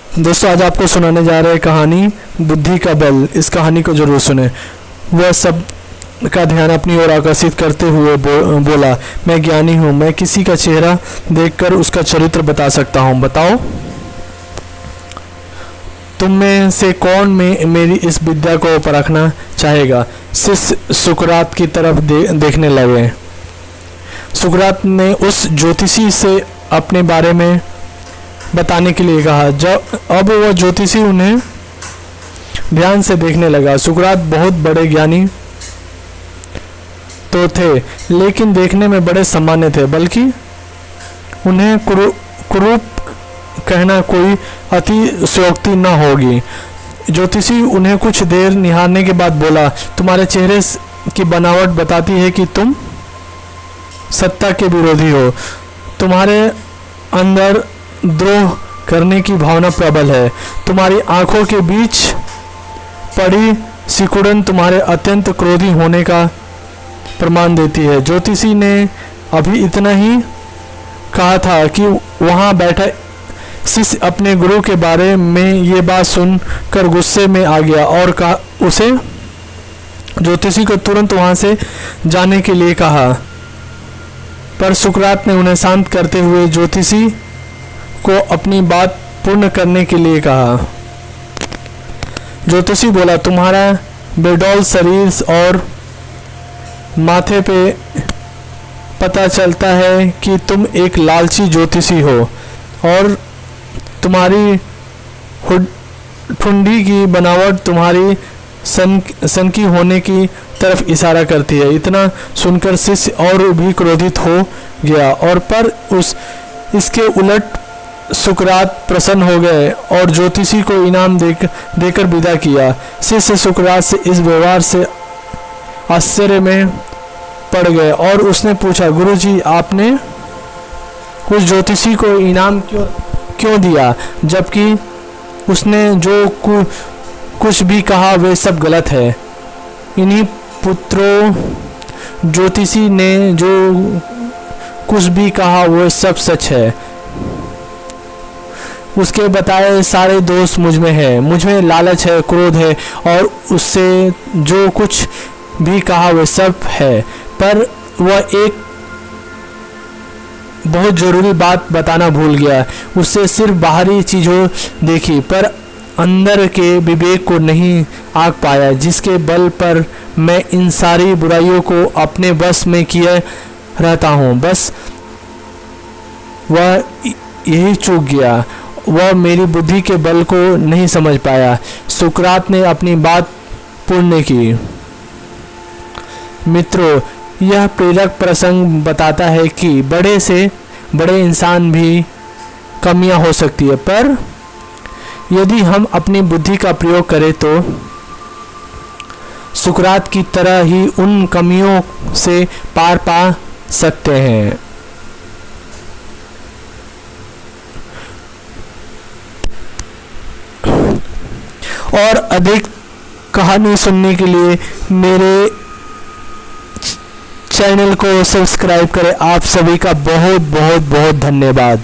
दोस्तों आज आपको सुनाने जा रहे हैं कहानी बुद्धि का बल। इस कहानी को जरूर सुने। वह सब का ध्यान अपनी ओर आकर्षित करते हुए बोला, मैं ज्ञानी हूँ, मैं किसी का चेहरा देखकर उसका चरित्र बता सकता हूँ। बताओ तुम में से कौन मेरी इस विद्या को परखना चाहेगा। शिष्य सुकरात की तरफ देखने लगे। सुकरात ने उस ज्योतिषी से अपने बारे में बताने के लिए कहा। जब अब वह ज्योतिषी उन्हें ध्यान से देखने लगा। सुकरात बहुत बड़े ज्ञानी तो थे, लेकिन देखने में बड़े सामान्य थे, बल्कि उन्हें कुरूप कहना कोई अतिशयोक्ति न होगी। ज्योतिषी उन्हें कुछ देर निहारने के बाद बोला, तुम्हारे चेहरे की बनावट बताती है कि तुम सत्ता के विरोधी हो। तुम्हारे अंदर द्रोह करने की भावना प्रबल है। तुम्हारी आंखों के बीच पड़ी सिकुड़न तुम्हारे अत्यंत क्रोधी होने का प्रमाण देती है। ज्योतिषी ने अभी इतना ही कहा था कि वहां बैठा शिष्य अपने गुरु के बारे में ये बात सुनकर गुस्से में आ गया और कहा उसे ज्योतिषी को तुरंत वहां से जाने के लिए कहा। पर सुकरात ने उन्हें शांत करते हुए ज्योतिषी को अपनी बात पूर्ण करने के लिए कहा। ज्योतिषी बोला, तुम्हारा बेडौल शरीर और माथे पे पता चलता है कि तुम एक लालची ज्योतिषी हो और तुम्हारी ठुंडी की बनावट तुम्हारी सनकी होने की तरफ इशारा करती है। इतना सुनकर शिष्य और भी क्रोधित हो गया और पर इसके उलट सुकरात प्रसन्न हो गए और ज्योतिषी को इनाम देकर विदा किया। शिष्य सुकरात से इस व्यवहार से आश्चर्य में पड़ गए और उसने पूछा, गुरुजी आपने उस ज्योतिषी को इनाम क्यों दिया, जबकि उसने जो कुछ भी कहा वे सब गलत है। इन्हीं पुत्रों, ज्योतिषी ने जो कुछ भी कहा वो सब सच है। उसके बताए सारे दोष मुझ में है। मुझ में लालच है, क्रोध है और उससे जो कुछ भी कहा वह सब है। पर वह एक बहुत ज़रूरी बात बताना भूल गया। उससे सिर्फ बाहरी चीज़ों देखी पर अंदर के विवेक को नहीं आंक पाया, जिसके बल पर मैं इन सारी बुराइयों को अपने बस में किए रहता हूँ। बस वह यही चूक गया। वह मेरी बुद्धि के बल को नहीं समझ पाया। सुकरात ने अपनी बात पूर्ण की। मित्रों, यह प्रेरक प्रसंग बताता है कि बड़े से बड़े इंसान भी कमियां हो सकती है, पर यदि हम अपनी बुद्धि का प्रयोग करें तो सुकरात की तरह ही उन कमियों से पार पा सकते हैं। और अधिक कहानी सुनने के लिए मेरे चैनल को सब्सक्राइब करें। आप सभी का बहुत बहुत बहुत धन्यवाद।